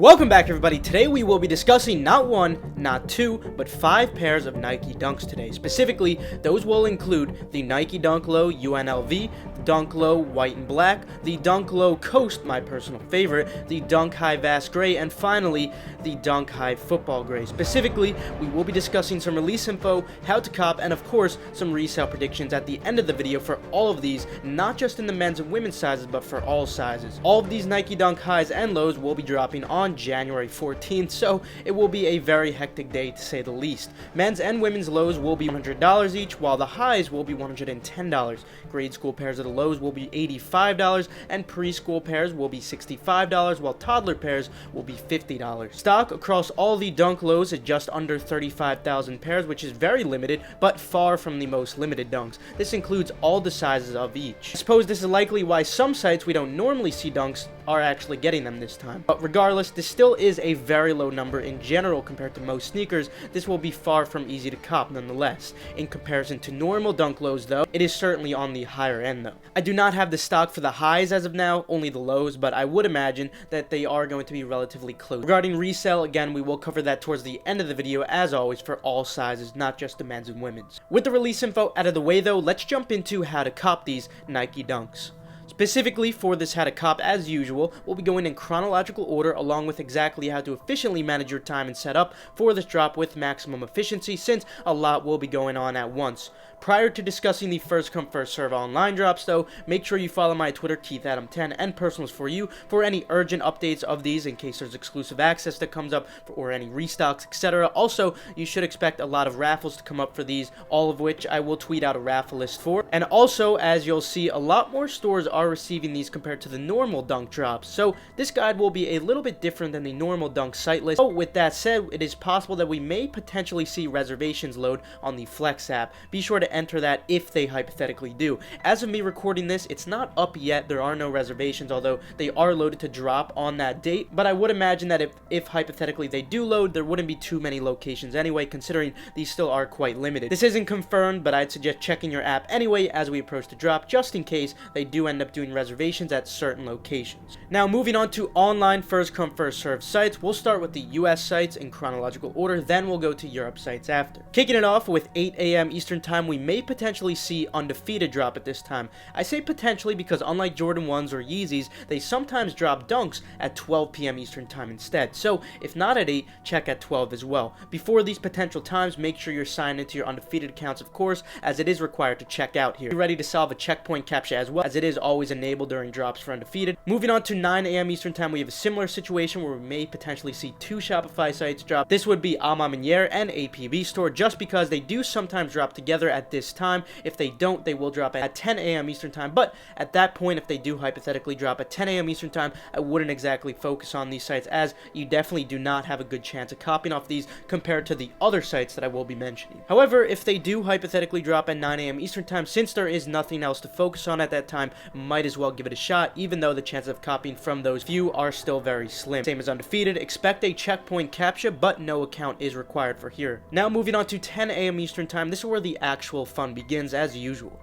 Welcome back, everybody. Today we will be discussing not one, not two, but 5 pairs of Nike Dunks today. Specifically, those will include the Nike Dunk Low UNLV, the Dunk Low White and Black, the Dunk Low Coast, my personal favorite, the Dunk High Vast Gray, and finally, the Dunk High Football Gray. Specifically, we will be discussing some release info, how to cop, and of course, some resale predictions at the end of the video for all of these, not just in the men's and women's sizes, but for all sizes. All of these Nike Dunk Highs and Lows will be dropping on January 14th, so it will be a very hectic day to say the least. Men's and women's lows will be $100 each, while the highs will be $110. Grade school pairs of the lows will be $85, and preschool pairs will be $65, while toddler pairs will be $50. Stock across all the Dunk Lows is just under 35,000 pairs, which is very limited, but far from the most limited dunks. This includes all the sizes of each. I suppose this is likely why some sites we don't normally see dunks are actually getting them this time. But regardless, this still is a very low number in general compared to most sneakers. This will be far from easy to cop nonetheless. In comparison to normal Dunk Lows though, it is certainly on the higher end though. I do not have the stock for the highs as of now, only the lows, but I would imagine that they are going to be relatively close. Regarding resale, again, we will cover that towards the end of the video as always for all sizes, not just the men's and women's. With the release info out of the way though, let's jump into how to cop these Nike Dunks. Specifically for this how to cop, as usual, we'll be going in chronological order along with exactly how to efficiently manage your time and setup for this drop with maximum efficiency, since a lot will be going on at once. Prior to discussing the first come first serve online drops though, make sure you follow my Twitter KeithAdam10 and Personals for You for any urgent updates of these in case there's exclusive access that comes up or any restocks, etc. Also, you should expect a lot of raffles to come up for these, all of which I will tweet out a raffle list for. And also, as you'll see, a lot more stores are receiving these compared to the normal dunk drops, so this guide will be a little bit different than the normal dunk site list. So with that said, it is possible that we may potentially see reservations load on the Flex app. Be sure to enter that if they hypothetically do. As of me recording this, it's not up yet. There are no reservations, although they are loaded to drop on that date, but I would imagine that if hypothetically they do load, there wouldn't be too many locations anyway, considering these still are quite limited. This isn't confirmed, but I'd suggest checking your app anyway as we approach the drop, just in case they do end up doing reservations at certain locations. Now moving on to online first come first serve sites, we'll start with the US sites in chronological order, then we'll go to Europe sites after. Kicking it off with 8 a.m. Eastern time, we may potentially see Undefeated drop at this time. I say potentially because unlike Jordan 1s or Yeezys, they sometimes drop dunks at 12 p.m. Eastern time instead. So if not at 8, check at 12 as well. Before these potential times, make sure you're signed into your Undefeated accounts, of course, as it is required to check out here. Be ready to solve a checkpoint captcha as well, as it is always enabled during drops for Undefeated. Moving on to 9 a.m. Eastern time, we have a similar situation where we may potentially see 2 Shopify sites drop. This would be A Ma Maniére and APB Store, just because they do sometimes drop together at this time. If they don't, they will drop at 10 a.m. Eastern time, but at that point, if they do hypothetically drop at 10 a.m. Eastern time, I wouldn't exactly focus on these sites, as you definitely do not have a good chance of copying off these compared to the other sites that I will be mentioning. However, if they do hypothetically drop at 9 a.m. Eastern time, since there is nothing else to focus on at that time, might as well give it a shot, even though the chances of copying from those few are still very slim. Same as Undefeated, expect a checkpoint captcha, but no account is required for here. Now moving on to 10 a.m. Eastern time, this is where the actual fun begins as usual.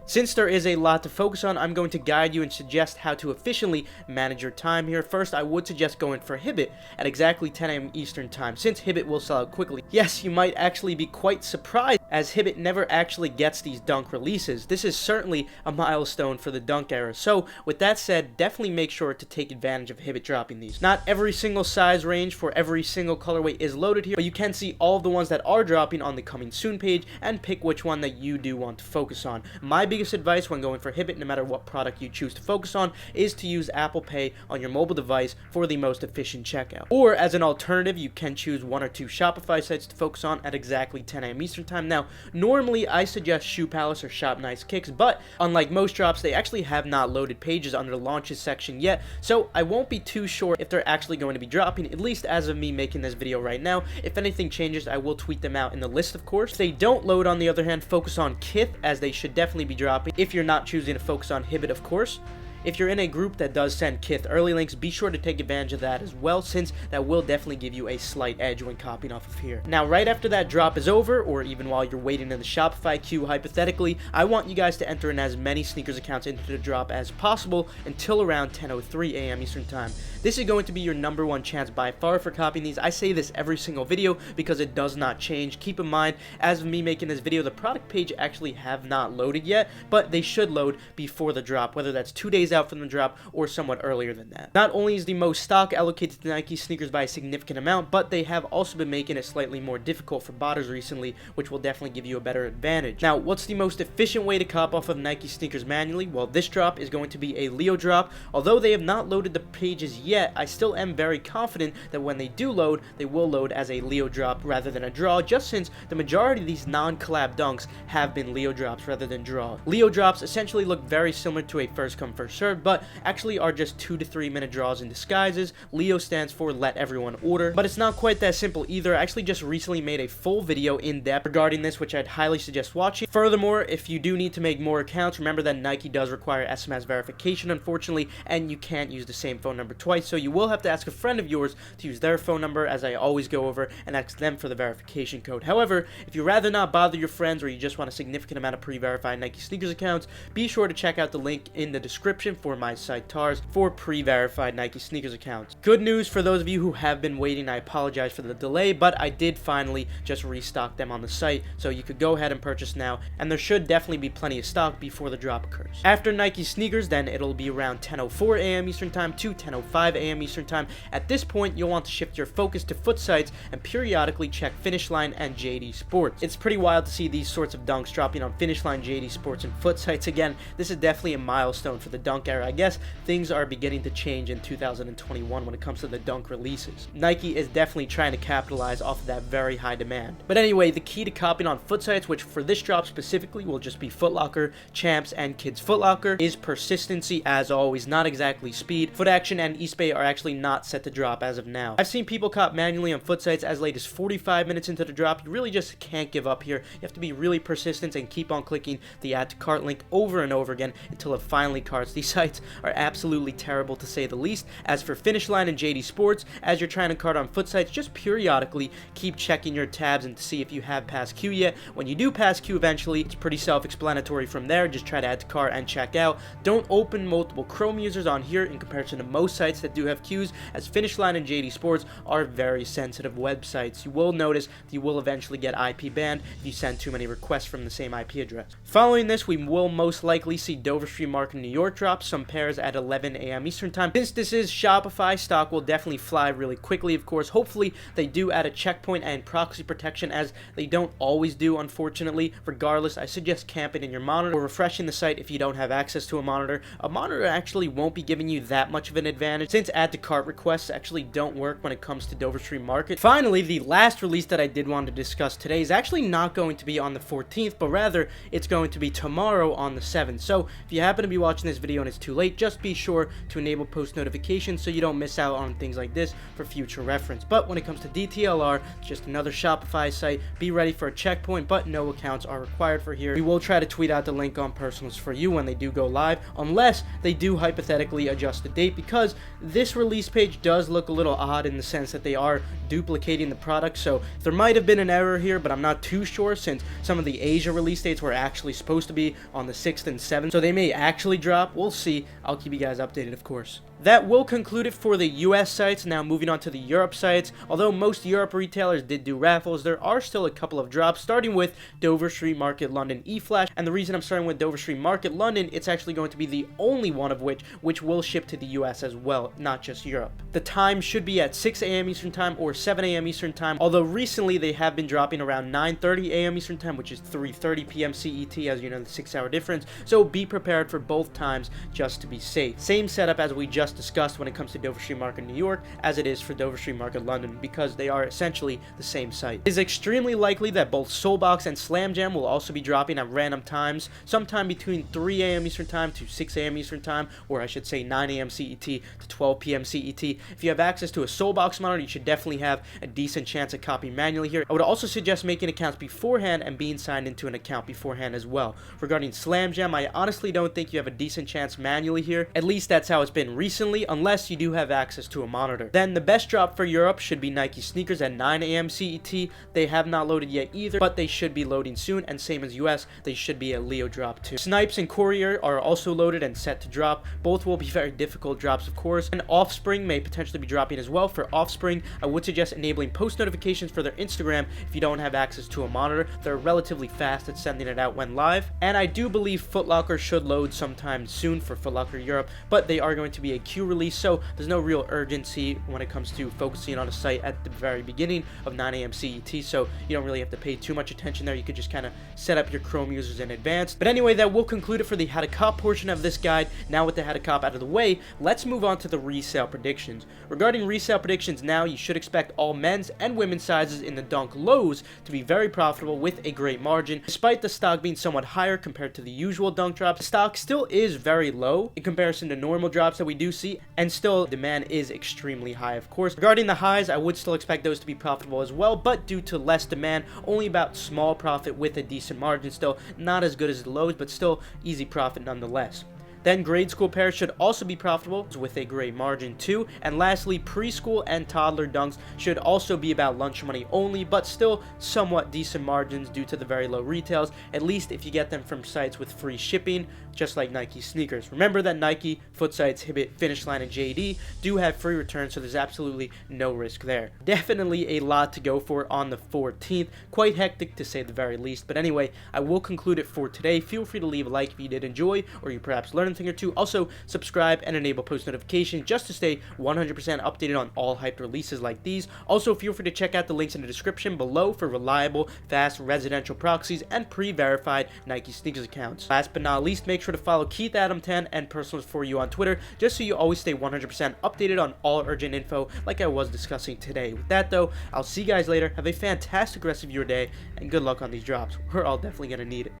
Since there is a lot to focus on, I'm going to guide you and suggest how to efficiently manage your time here. First, I would suggest going for Hibbett at exactly 10 a.m. Eastern time, since Hibbett will sell out quickly. Yes, you might actually be quite surprised, as Hibbett never actually gets these dunk releases. This is certainly a milestone for the dunk era. So, with that said, definitely make sure to take advantage of Hibbett dropping these. Not every single size range for every single colorway is loaded here, but you can see all of the ones that are dropping on the coming soon page and pick which one that you do want to focus on. My biggest advice when going for Hibbett, no matter what product you choose to focus on, is to use Apple Pay on your mobile device for the most efficient checkout. Or as an alternative, you can choose 1 or 2 Shopify sites to focus on at exactly 10 a.m. Eastern time. Now, normally I suggest Shoe Palace or Shop Nice Kicks, but unlike most drops, they actually have not loaded pages under the launches section yet, so I won't be too sure if they're actually going to be dropping, at least as of me making this video right now. If anything changes, I will tweet them out in the list, of course. If they don't load, on the other hand, focus on Kith, as they should definitely be dropping if you're not choosing to focus on Hibbett, of course. If you're in a group that does send Kith early links, be sure to take advantage of that as well, since that will definitely give you a slight edge when copying off of here. Now, right after that drop is over, or even while you're waiting in the Shopify queue, hypothetically, I want you guys to enter in as many sneakers accounts into the drop as possible until around 10:03 a.m. Eastern Time. This is going to be your number one chance by far for copying these. I say this every single video because it does not change. Keep in mind, as of me making this video, the product page actually have not loaded yet, but they should load before the drop, whether that's 2 days out from the drop or somewhat earlier than that. Not only is the most stock allocated to Nike sneakers by a significant amount, but they have also been making it slightly more difficult for botters recently, which will definitely give you a better advantage. Now, what's the most efficient way to cop off of Nike sneakers manually? Well, this drop is going to be a Leo drop. Although they have not loaded the pages yet, I still am very confident that when they do load, they will load as a Leo drop rather than a draw, just since the majority of these non-collab dunks have been Leo drops rather than draw. Leo drops essentially look very similar to a first come first serve, but actually are just 2 to 3 minute draws in disguises. Leo stands for let everyone order, but it's not quite that simple either. I actually just recently made a full video in depth regarding this, which I'd highly suggest watching. Furthermore, if you do need to make more accounts, remember that Nike does require SMS verification, unfortunately, and you can't use the same phone number twice, so you will have to ask a friend of yours to use their phone number, as I always go over, and ask them for the verification code. However, if you'd rather not bother your friends, or you just want a significant amount of pre-verified Nike sneakers accounts, be sure to check out the link in the description for my Sitelists for pre-verified Nike sneakers accounts. Good news for those of you who have been waiting, I apologize for the delay, but I did finally just restock them on the site, so you could go ahead and purchase now, and there should definitely be plenty of stock before the drop occurs. After Nike sneakers, then it'll be around 10:04 a.m. Eastern Time to 10:05 a.m. Eastern Time. At this point, you'll want to shift your focus to foot sites and periodically check Finish Line and JD Sports. It's pretty wild to see these sorts of dunks dropping on Finish Line, JD Sports, and foot sites. Again, this is definitely a milestone for the dunk era. I guess things are beginning to change in 2021 when it comes to the dunk releases. Nike is definitely trying to capitalize off of that very high demand. But anyway, the key to copying on foot sites, which for this drop specifically will just be Foot Locker, Champs, and Kids Foot Locker, is persistency as always, not exactly speed. Foot Action and Eastbay are actually not set to drop as of now. I've seen people cop manually on foot sites as late as 45 minutes into the drop. You really just can't give up here. You have to be really persistent and keep on clicking the add to cart link over and over again until it finally carts. These sites are absolutely terrible to say the least. As for Finish Line and JD Sports, as you're trying to cart on foot sites, just periodically keep checking your tabs and to see if you have passed queue yet. When you do pass queue eventually, it's pretty self-explanatory from there. Just try to add to cart and check out. Don't open multiple Chrome users on here in comparison to most sites that do have queues, as Finish Line and JD Sports are very sensitive websites. You will notice that you will eventually get IP banned if you send too many requests from the same IP address. Following this, we will most likely see Dover Street Market New York drop some pairs at 11 a.m. Eastern Time. Since this is Shopify, stock will definitely fly really quickly, of course. Hopefully, they do add a checkpoint and proxy protection, as they don't always do, unfortunately. Regardless, I suggest camping in your monitor or refreshing the site if you don't have access to a monitor. A monitor actually won't be giving you that much of an advantage, since add to cart requests actually don't work when it comes to Dover Street Market. Finally, the last release that I did want to discuss today is actually not going to be on the 14th, but rather it's going to be tomorrow on the 7th. So if you happen to be watching this video and it's too late, just be sure to enable post notifications so you don't miss out on things like this for future reference. But when it comes to DTLR, it's just another Shopify site. Be ready for a checkpoint, but no accounts are required for here. We will try to tweet out the link on personals for you when they do go live, unless they do hypothetically adjust the date, because this release page does look a little odd in the sense that they are duplicating the product. So there might have been an error here, but I'm not too sure, since some of the Asia release dates were actually supposed to be on the 6th and 7th, so they may actually drop. We'll see. I'll keep you guys updated, of course. That will conclude it for the US sites. Now moving on to the Europe sites. Although most Europe retailers did do raffles, there are still a couple of drops, starting with Dover Street Market London eFlash. And the reason I'm starting with Dover Street Market London, it's actually going to be the only one of which will ship to the US as well, not just Europe. The time should be at 6 a.m. Eastern Time or 7 a.m. Eastern Time, although recently they have been dropping around 9:30 a.m. Eastern Time, which is 3:30 p.m. CET, as you know, the 6-hour difference. So be prepared for both times just to be safe. Same setup as we just just discussed when it comes to Dover Street Market New York as it is for Dover Street Market London, because they are essentially the same site. It is extremely likely that both Soulbox and Slam Jam will also be dropping at random times, sometime between 3 a.m. Eastern Time to 6 a.m. Eastern Time, or I should say 9 a.m. CET to 12 p.m. CET. If you have access to a Soulbox monitor, you should definitely have a decent chance at copying manually here. I would also suggest making accounts beforehand and being signed into an account beforehand as well. Regarding Slam Jam, I honestly don't think you have a decent chance manually here. At least that's how it's been recently, unless you do have access to a monitor. Then the best drop for Europe should be Nike sneakers at 9 a.m. CET. They have not loaded yet either, but they should be loading soon, and same as US, they should be a Leo drop too. Snipes and Courier are also loaded and set to drop. Both will be very difficult drops, of course, and Offspring may potentially be dropping as well. For Offspring, I would suggest enabling post notifications for their Instagram if you don't have access to a monitor. They're relatively fast at sending it out when live, and I do believe Foot Locker should load sometime soon for Foot Locker Europe, but they are going to be a queue release, so there's no real urgency when it comes to focusing on a site at the very beginning of 9 a.m. CET, so you don't really have to pay too much attention there. You could just kind of set up your Chrome users in advance. But anyway, that will conclude it for the how to cop portion of this guide. Now with the how to cop out of the way, let's move on to the resale predictions. Regarding resale predictions now, you should expect all men's and women's sizes in the Dunk Lows to be very profitable with a great margin. Despite the stock being somewhat higher compared to the usual dunk drops, the stock still is very low in comparison to normal drops that we do see, and still demand is extremely high, of course. Regarding the highs, I would still expect those to be profitable as well, but due to less demand, only about small profit with a decent margin. Still not as good as the lows, but still easy profit nonetheless. Then grade school pairs should also be profitable with a great margin too. And lastly, preschool and toddler dunks should also be about lunch money only, but still somewhat decent margins due to the very low retails, at least if you get them from sites with free shipping, just like Nike sneakers. Remember that Nike, Foot Sites, Hibbett, Finish Line, and JD do have free returns, so there's absolutely no risk there. Definitely a lot to go for on the 14th. Quite hectic to say the very least. But anyway, I will conclude it for today. Feel free to leave a like if you did enjoy, or you perhaps learned thing or two. Also, subscribe and enable post notifications just to stay 100% updated on all hyped releases like these. Also, feel free to check out the links in the description below for reliable, fast residential proxies and pre-verified Nike sneakers accounts. Last but not least, make sure to follow KeithAdam10 and Personals for You on Twitter just so you always stay 100% updated on all urgent info like I was discussing today. With that though, I'll see you guys later. Have a fantastic rest of your day and good luck on these drops. We're all definitely going to need it.